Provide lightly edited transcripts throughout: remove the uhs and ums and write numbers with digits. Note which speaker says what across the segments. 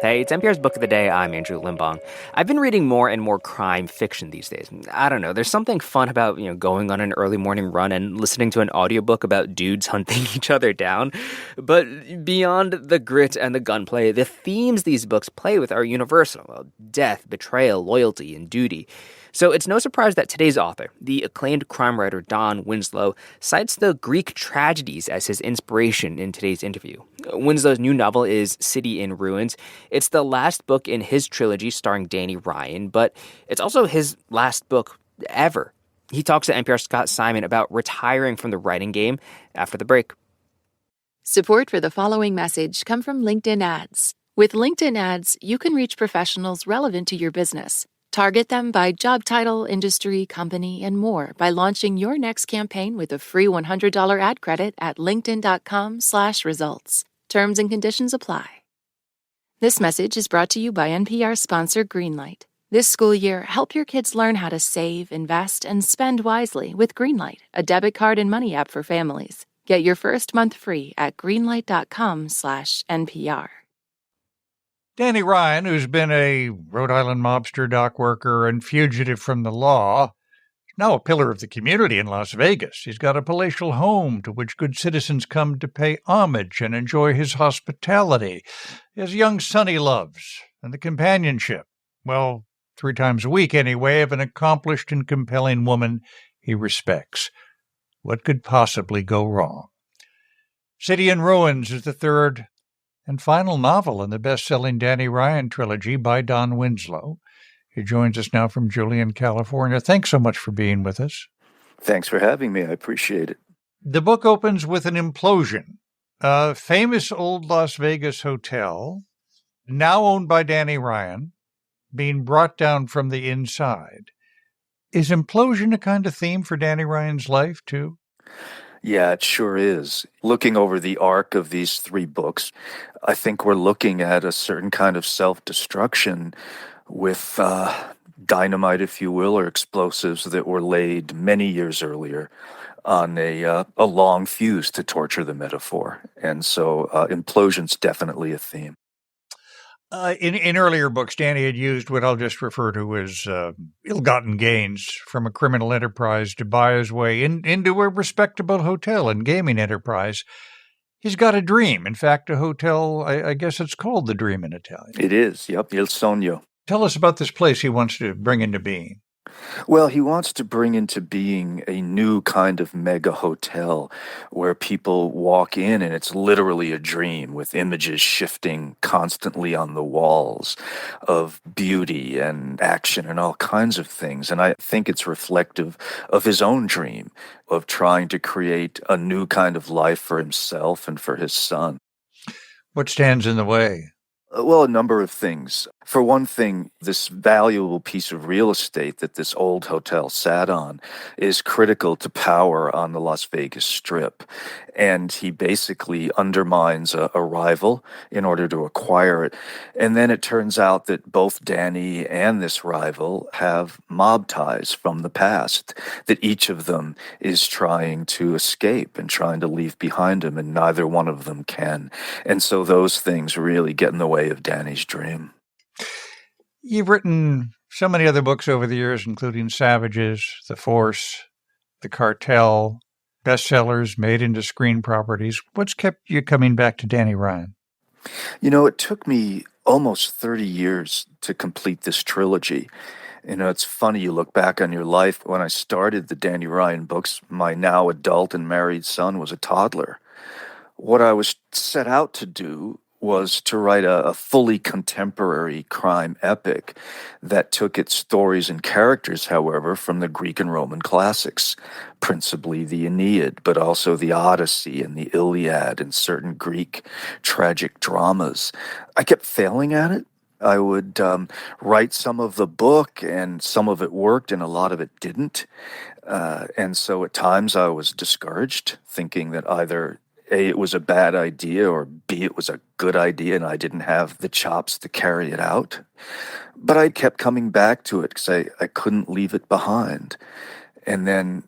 Speaker 1: Hey, it's NPR's Book of the Day. I'm Andrew Limbong. I've been reading more and more crime fiction these days. I don't know. There's something fun about, going on an early morning run and listening to an audiobook about dudes hunting each other down. But beyond the grit and the gunplay, the themes these books play with are universal. Well, death, betrayal, loyalty, and duty. So it's no surprise that today's author, the acclaimed crime writer Don Winslow, cites the Greek tragedies as his inspiration in today's interview. Winslow's new novel is City in Ruins. It's the last book in his trilogy starring Danny Ryan, but it's also his last book ever. He talks to NPR's Scott Simon about retiring from the writing game after the break.
Speaker 2: Support for the following message come from LinkedIn Ads. With LinkedIn Ads, you can reach professionals relevant to your business. Target them by job title, industry, company, and more by launching your next campaign with a free $100 ad credit at linkedin.com/results. Terms and conditions apply. This message is brought to you by NPR sponsor Greenlight. This school year, help your kids learn how to save, invest, and spend wisely with Greenlight, a debit card and money app for families. Get your first month free at greenlight.com/NPR.
Speaker 3: Danny Ryan, who's been a Rhode Island mobster, dock worker, and fugitive from the law, is now a pillar of the community in Las Vegas. He's got a palatial home to which good citizens come to pay homage and enjoy his hospitality. He has a young son he loves, and the companionship, well, 3 times a week anyway, of an accomplished and compelling woman he respects. What could possibly go wrong? City in Ruins is the third and final novel in the best-selling Danny Ryan trilogy by Don Winslow. He joins us now from Julian, California. Thanks so much for being with us.
Speaker 4: Thanks for having me. I appreciate it.
Speaker 3: The book opens with an implosion. A famous old Las Vegas hotel, now owned by Danny Ryan, being brought down from the inside. Is implosion a kind of theme for Danny Ryan's life, too?
Speaker 4: Yeah, it sure is. Looking over the arc of these 3 books, I think we're looking at a certain kind of self-destruction with dynamite, if you will, or explosives that were laid many years earlier on a long fuse, to torture the metaphor. And so implosion's definitely a theme.
Speaker 3: In earlier books, Danny had used what I'll just refer to as ill-gotten gains from a criminal enterprise to buy his way into a respectable hotel and gaming enterprise. He's got a dream. In fact, a hotel, I guess it's called The Dream in Italian.
Speaker 4: It is, yep, Il Sogno.
Speaker 3: Tell us about this place he wants to bring into being.
Speaker 4: Well, he wants to bring into being a new kind of mega hotel where people walk in and it's literally a dream, with images shifting constantly on the walls of beauty and action and all kinds of things. And I think it's reflective of his own dream of trying to create a new kind of life for himself and for his son.
Speaker 3: What stands in the way?
Speaker 4: Well, a number of things. For one thing, this valuable piece of real estate that this old hotel sat on is critical to power on the Las Vegas Strip. And he basically undermines a rival in order to acquire it. And then it turns out that both Danny and this rival have mob ties from the past, that each of them is trying to escape and trying to leave behind him, and neither one of them can. And so those things really get in the way of Danny's dream.
Speaker 3: You've written so many other books over the years, including Savages, The Force, The Cartel, bestsellers made into screen properties. What's kept you coming back to Danny Ryan?
Speaker 4: You know, it took me almost 30 years to complete this trilogy. You know, it's funny, you look back on your life. When I started the Danny Ryan books, my now adult and married son was a toddler. What I was set out to do was to write a fully contemporary crime epic that took its stories and characters, however, from the Greek and Roman classics, principally the Aeneid, but also the Odyssey and the Iliad and certain Greek tragic dramas. I kept failing at it. I would write some of the book, and some of it worked and a lot of it didn't. And so at times I was discouraged, thinking that either A, it was a bad idea, or B, it was a good idea and I didn't have the chops to carry it out. But I kept coming back to it because I couldn't leave it behind. And then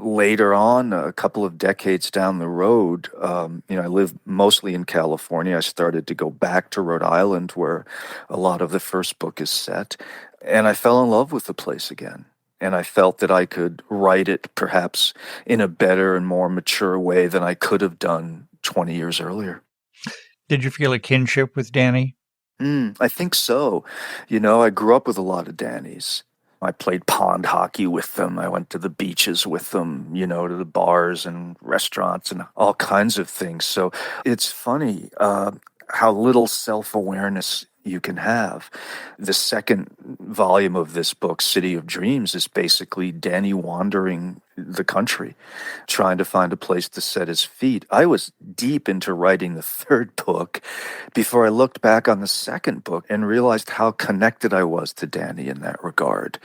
Speaker 4: later on, a couple of decades down the road, I live mostly in California. I started to go back to Rhode Island, where a lot of the first book is set, and I fell in love with the place again. And I felt that I could write it perhaps in a better and more mature way than I could have done 20 years earlier.
Speaker 3: Did you feel a kinship with Danny?
Speaker 4: I think so. I grew up with a lot of Dannys. I played pond hockey with them. I went to the beaches with them, to the bars and restaurants and all kinds of things. So it's funny how little self-awareness you can have. The second volume of this book, City of Dreams, is basically Danny wandering the country, trying to find a place to set his feet. I was deep into writing the third book before I looked back on the second book and realized how connected I was to Danny in that regard.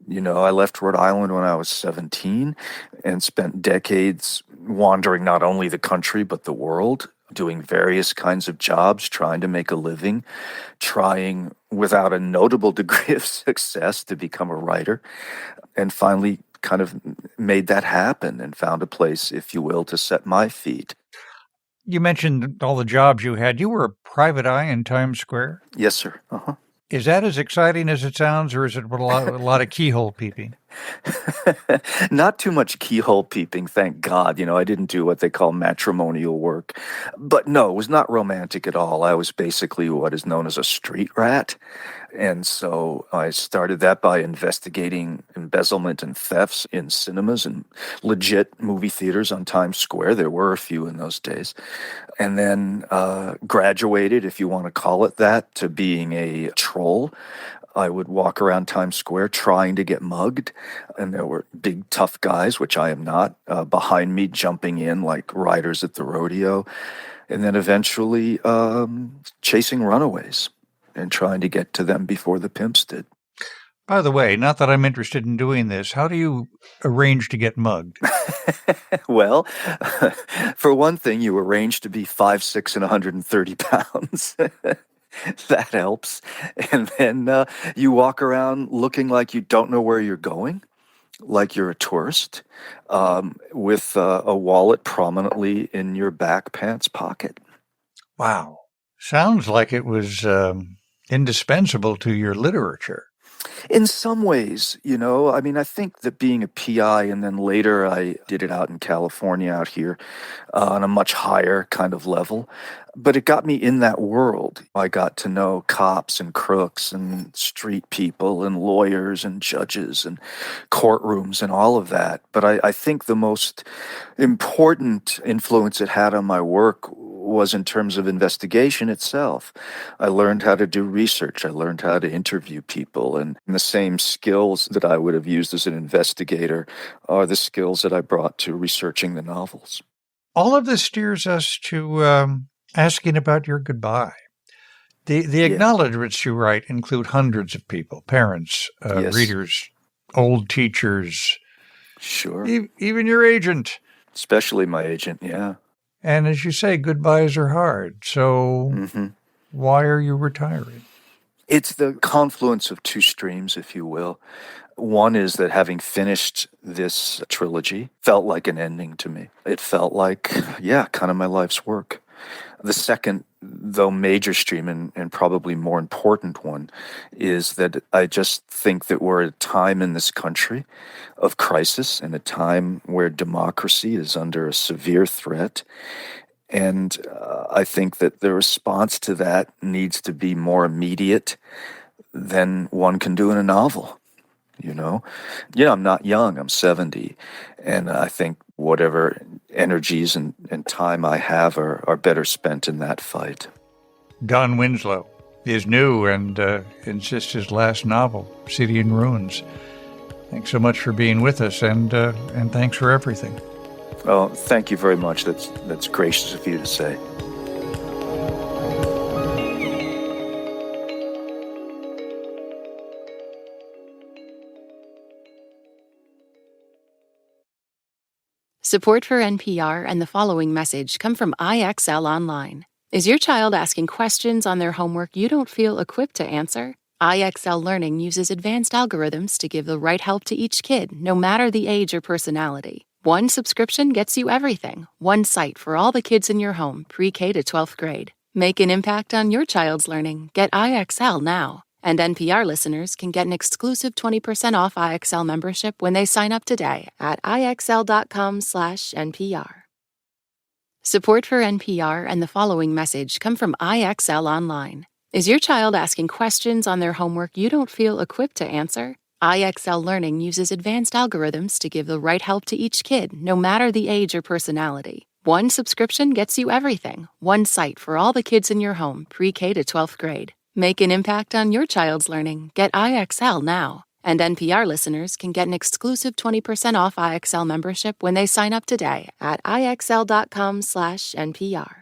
Speaker 4: I left Rhode Island when I was 17 and spent decades wandering not only the country but the world, doing various kinds of jobs, trying to make a living, trying without a notable degree of success to become a writer, and finally kind of made that happen and found a place, if you will, to set my feet.
Speaker 3: You mentioned all the jobs you had. You were a private eye in Times Square?
Speaker 4: Yes, sir. Uh-huh.
Speaker 3: Is that as exciting as it sounds, or is it a lot of keyhole peeping?
Speaker 4: Not too much keyhole peeping, thank God. I didn't do what they call matrimonial work. But no, it was not romantic at all. I was basically what is known as a street rat. And so I started that by investigating embezzlement and thefts in cinemas and legit movie theaters on Times Square. There were a few in those days. And then graduated, if you want to call it that, to being a troll. I would walk around Times Square trying to get mugged, and there were big, tough guys, which I am not, behind me jumping in like riders at the rodeo, and then eventually chasing runaways and trying to get to them before the pimps did.
Speaker 3: By the way, not that I'm interested in doing this, how do you arrange to get mugged?
Speaker 4: Well, for one thing, you arrange to be 5'6" and 130 pounds. That helps. And then you walk around looking like you don't know where you're going, like you're a tourist, with a wallet prominently in your back pants pocket.
Speaker 3: Wow. Sounds like it was indispensable to your literature.
Speaker 4: In some ways, I think that being a PI, and then later I did it out in California out here on a much higher kind of level, but it got me in that world. I got to know cops and crooks and street people and lawyers and judges and courtrooms and all of that. But I think the most important influence it had on my work was in terms of investigation itself. I learned how to do research. I learned how to interview people. And the same skills that I would have used as an investigator are the skills that I brought to researching the novels.
Speaker 3: All of this steers us to asking about your goodbye. The acknowledgments you write include hundreds of people, parents,
Speaker 4: Yes.
Speaker 3: readers, old teachers.
Speaker 4: Sure.
Speaker 3: Even your agent.
Speaker 4: Especially my agent, yeah.
Speaker 3: And as you say, goodbyes are hard. So why are you retiring?
Speaker 4: It's the confluence of two streams, if you will. One is that having finished this trilogy felt like an ending to me. It felt like, kind of my life's work. The second, though major stream and probably more important one, is that I just think that we're at a time in this country of crisis and a time where democracy is under a severe threat. And I think that the response to that needs to be more immediate than one can do in a novel. I'm not young, I'm 70. And I think whatever energies and time I have are better spent in that fight.
Speaker 3: Don Winslow is new and insists his last novel, City in Ruins. Thanks so much for being with us, and thanks for everything.
Speaker 4: Oh, thank you very much. That's gracious of you to say.
Speaker 2: Support for NPR and the following message come from IXL Online. Is your child asking questions on their homework you don't feel equipped to answer? IXL Learning uses advanced algorithms to give the right help to each kid, no matter the age or personality. One subscription gets you everything. One site for all the kids in your home, pre-K to 12th grade. Make an impact on your child's learning. Get IXL now. And NPR listeners can get an exclusive 20% off IXL membership when they sign up today at IXL.com/NPR. Support for NPR and the following message come from IXL Online. Is your child asking questions on their homework you don't feel equipped to answer? IXL Learning uses advanced algorithms to give the right help to each kid, no matter the age or personality. One subscription gets you everything. One site for all the kids in your home, pre-K to 12th grade. Make an impact on your child's learning. Get IXL now. And NPR listeners can get an exclusive 20% off IXL membership when they sign up today at IXL.com/NPR.